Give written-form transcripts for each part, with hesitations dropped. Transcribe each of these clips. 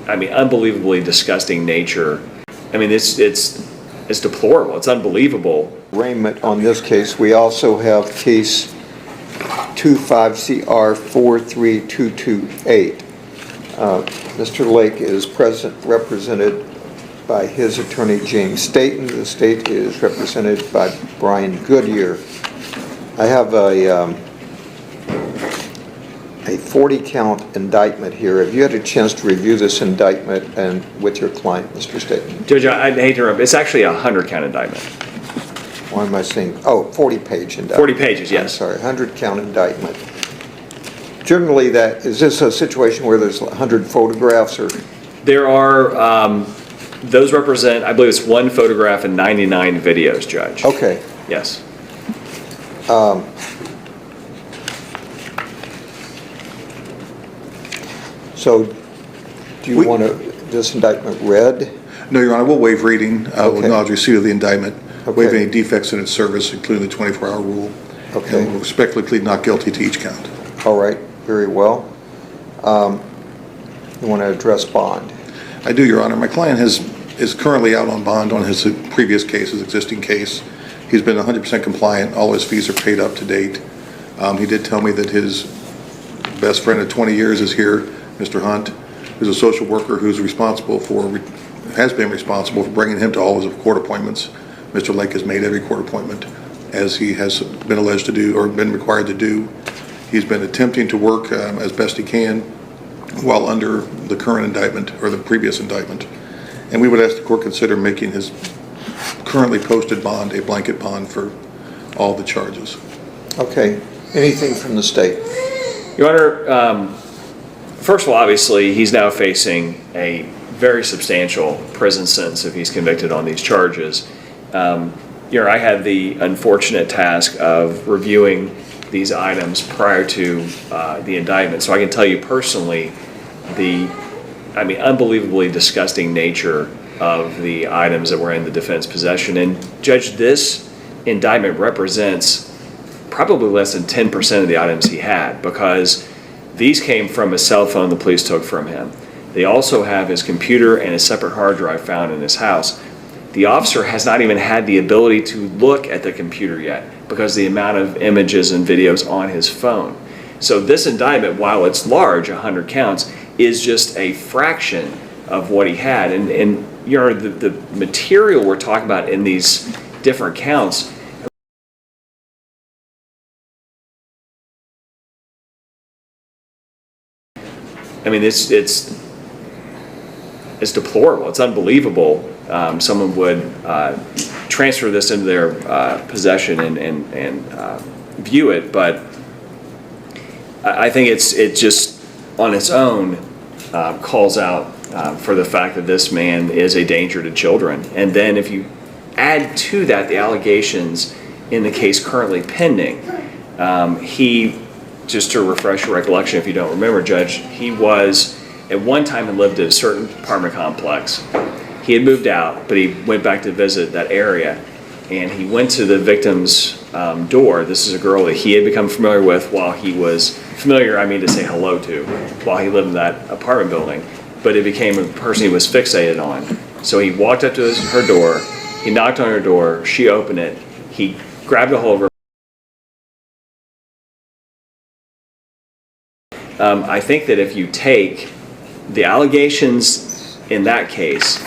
unbelievably disgusting nature. I mean, it's deplorable. It's unbelievable. Arraignment on this case. We also have case 25CR43228. Mr. Lake is represented by his attorney, James Staten. The state is represented by Brian Goodyear. I have a 40-count indictment here. Have you had a chance to review this indictment and with your client, Mr. Staten? Judge, I hate to interrupt. It's actually a 100-count indictment. Why am I saying? Oh, 40-page indictment. 40 pages, yes. I'm sorry, 100-count indictment. Generally, is this a situation where there's 100 photographs or? There are, those represent, I believe it's 1 photograph and 99 videos, Judge. Okay. Yes. So, do you want this indictment read? No, Your Honor, we'll waive reading. We'll acknowledge receipt of the indictment, waive any defects in its service, including the 24-hour rule. Okay. And we'll respectfully plead not guilty to each count. All right, very well. You want to address bond? I do, Your Honor. My client is currently out on bond on his previous case, his existing case. He's been 100% compliant. All his fees are paid up to date. He did tell me that his best friend of 20 years is here, Mr. Hunt, who's a social worker who's has been responsible for bringing him to all his court appointments. Mr. Lake has made every court appointment, as he has been alleged to do or been required to do. He's been attempting to work as best he can while under the current indictment or the previous indictment. And we would ask the court consider making his currently posted bond a blanket bond for all the charges. Okay. Anything from the state? Your Honor, first of all, obviously, he's now facing a very substantial prison sentence if he's convicted on these charges. Your Honor, I had the unfortunate task of reviewing these items prior to the indictment, so I can tell you personally the unbelievably disgusting nature of the items that were in the defendant's possession. And Judge, this indictment represents probably less than 10% of the items he had, because these came from a cell phone the police took from him. They also have his computer and a separate hard drive found in his house. The officer has not even had the ability to look at the computer yet because of the amount of images and videos on his phone. So this indictment, while it's large, 100 counts, is just a fraction of what he had. And Your Honor, the material we're talking about in these different counts, it's deplorable. It's unbelievable. Someone would transfer this into their possession and view it, but I think it just on its own calls out for the fact that this man is a danger to children. And then if you add to that the allegations in the case currently pending, he, just to refresh your recollection if you don't remember, Judge, he was at one time had lived at a certain apartment complex. He had moved out, but he went back to visit that area, and he went to the victim's door. This is a girl that he had become familiar with while he was familiar, I mean to say hello to, while he lived in that apartment building, but it became a person he was fixated on. So he walked up to her door, he knocked on her door, she opened it, he grabbed a hold of her. I think that if you take the allegations in that case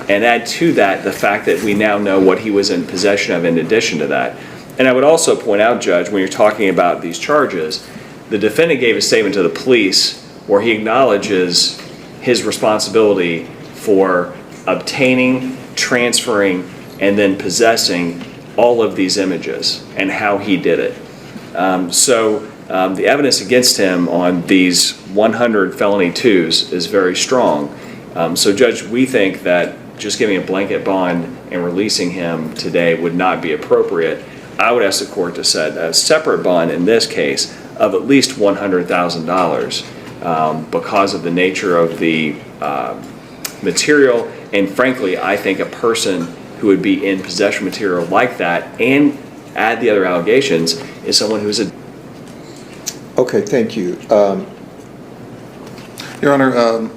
and add to that the fact that we now know what he was in possession of in addition to that. And I would also point out, Judge, when you're talking about these charges, the defendant gave a statement to the police where he acknowledges his responsibility for obtaining, transferring, and then possessing all of these images and how he did it. The evidence against him on these 100 felony twos is very strong. So, Judge, we think that just giving a blanket bond and releasing him today would not be appropriate. I would ask the court to set a separate bond in this case of at least $100,000 because of the nature of the material. And frankly, I think a person who would be in possession of material like that and add the other allegations is someone who's a... Okay, thank you. Your Honor,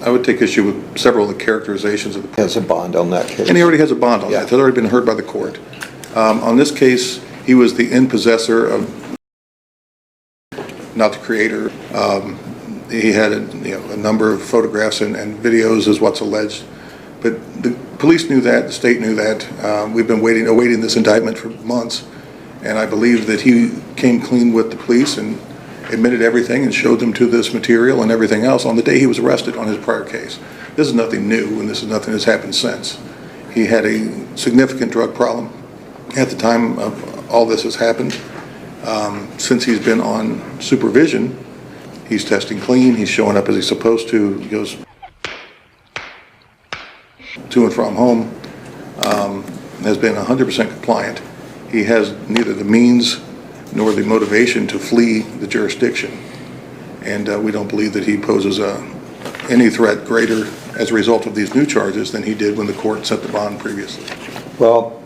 I would take issue with several of the characterizations of the, Has a bond on that case. and he already has a bond on Yeah. that. It's already been heard by the court. On this case, he was the in possessor of, not the creator. He had a number of photographs and videos is what's alleged. But the police knew that, the state knew that. We've been awaiting this indictment for months. And I believe that he came clean with the police and admitted everything and showed them to this material and everything else on the day he was arrested on his prior case. This is nothing new, and this is nothing that's happened since. He had a significant drug problem at the time of all this has happened. Since he's been on supervision, he's testing clean, he's showing up as he's supposed to, he goes to and from home, has been 100% compliant. He has neither the means nor the motivation to flee the jurisdiction. And we don't believe that he poses any threat greater as a result of these new charges than he did when the court set the bond previously. Well,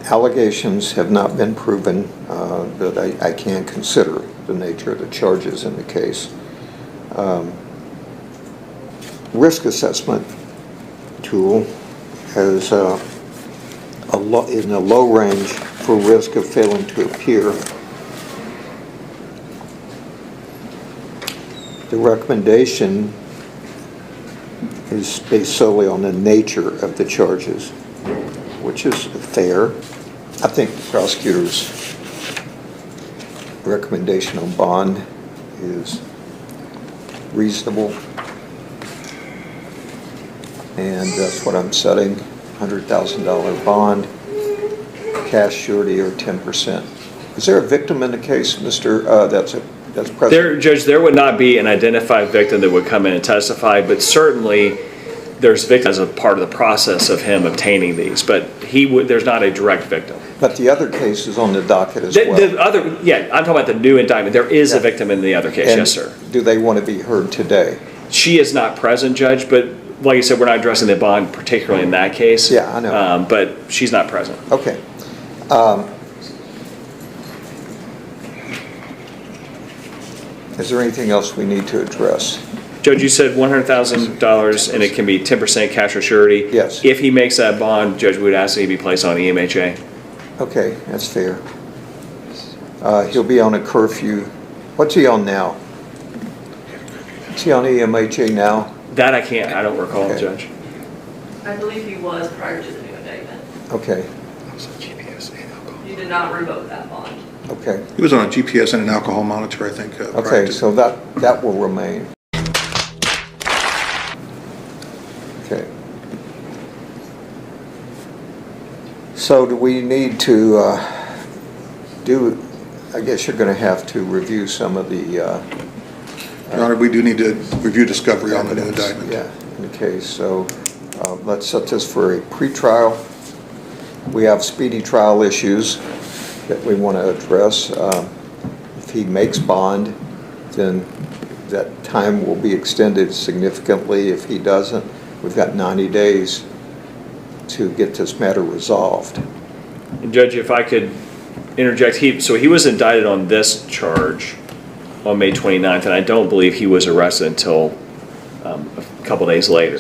allegations have not been proven, but I can consider the nature of the charges in the case. Risk assessment tool has in a low range for risk of failing to appear. The recommendation is based solely on the nature of the charges, which is fair. I think the prosecutor's recommendation on bond is reasonable, and that's what I'm setting. $100,000 bond, cash surety, or 10%. Is there a victim in the case, Mr. That's present? Judge, there would not be an identified victim that would come in and testify, but certainly there's victims as a part of the process of him obtaining these, but there's not a direct victim. But the other case is on the docket as well. I'm talking about the new indictment. There is a victim in the other case, And yes, sir. do they want to be heard today? She is not present, Judge, but like you said, we're not addressing the bond particularly in that case. Yeah, I know. But she's not present. Okay. Is there anything else we need to address? Judge, you said $100,000 and it can be 10% cash or surety. Yes. If he makes that bond, Judge, we would ask that he be placed on EMHA. Okay, that's fair. He'll be on a curfew. What's he on now? Is he on EMHA now? That I don't recall, Okay. Judge. I believe he was prior to the new indictment. Okay, You did not revoke that bond. okay. He was on a GPS and an alcohol monitor, I think. prior Okay, to- so that will remain. Okay. So do we need to I guess you're going to have to review some of the Your Honor, we do need to review discovery on the new evidence, indictment. yeah, in the case. So let's set this for a pretrial. We have speedy trial issues that we want to address. If he makes bond, then that time will be extended significantly. If he doesn't, we've got 90 days to get this matter resolved. And Judge, if I could interject, he was indicted on this charge on May 29th, and I don't believe he was arrested until a couple days later.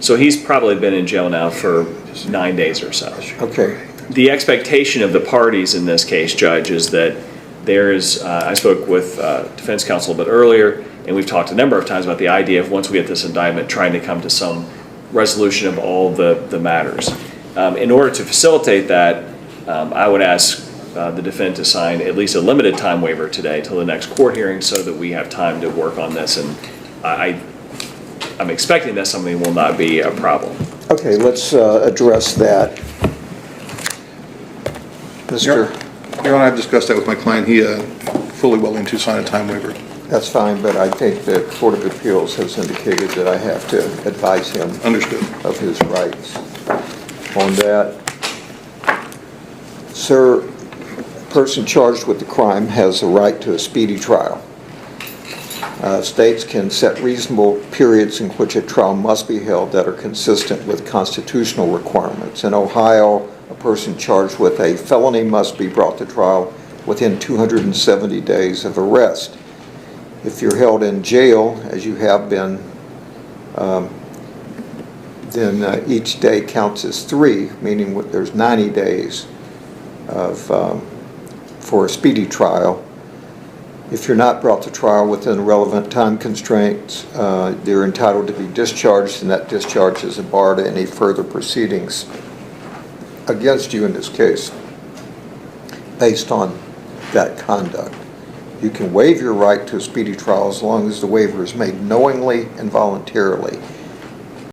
So he's probably been in jail now for 9 days or so. Okay. The expectation of the parties in this case, Judge, is that there is, I spoke with defense counsel a bit earlier, and we've talked a number of times about the idea of once we get this indictment, trying to come to some resolution of all the matters. In order to facilitate that, I would ask the defendant to sign at least a limited time waiver today till the next court hearing so that we have time to work on this. And I'm expecting that something will not be a problem. Okay, let's address that. Mr. Your Honor, I've discussed that with my client. He fully willing to sign a time waiver. That's fine, but I think the Court of Appeals has indicated that I have to advise him Understood. of his rights on that. Sir, a person charged with the crime has a right to a speedy trial. States can set reasonable periods in which a trial must be held that are consistent with constitutional requirements. In Ohio, a person charged with a felony must be brought to trial within 270 days of arrest. If you're held in jail, as you have been then each day counts as 3, meaning there's 90 days for a speedy trial. If you're not brought to trial within relevant time constraints, they're entitled to be discharged, and that discharge is a bar to any further proceedings against you in this case based on that conduct. You can waive your right to a speedy trial as long as the waiver is made knowingly and voluntarily.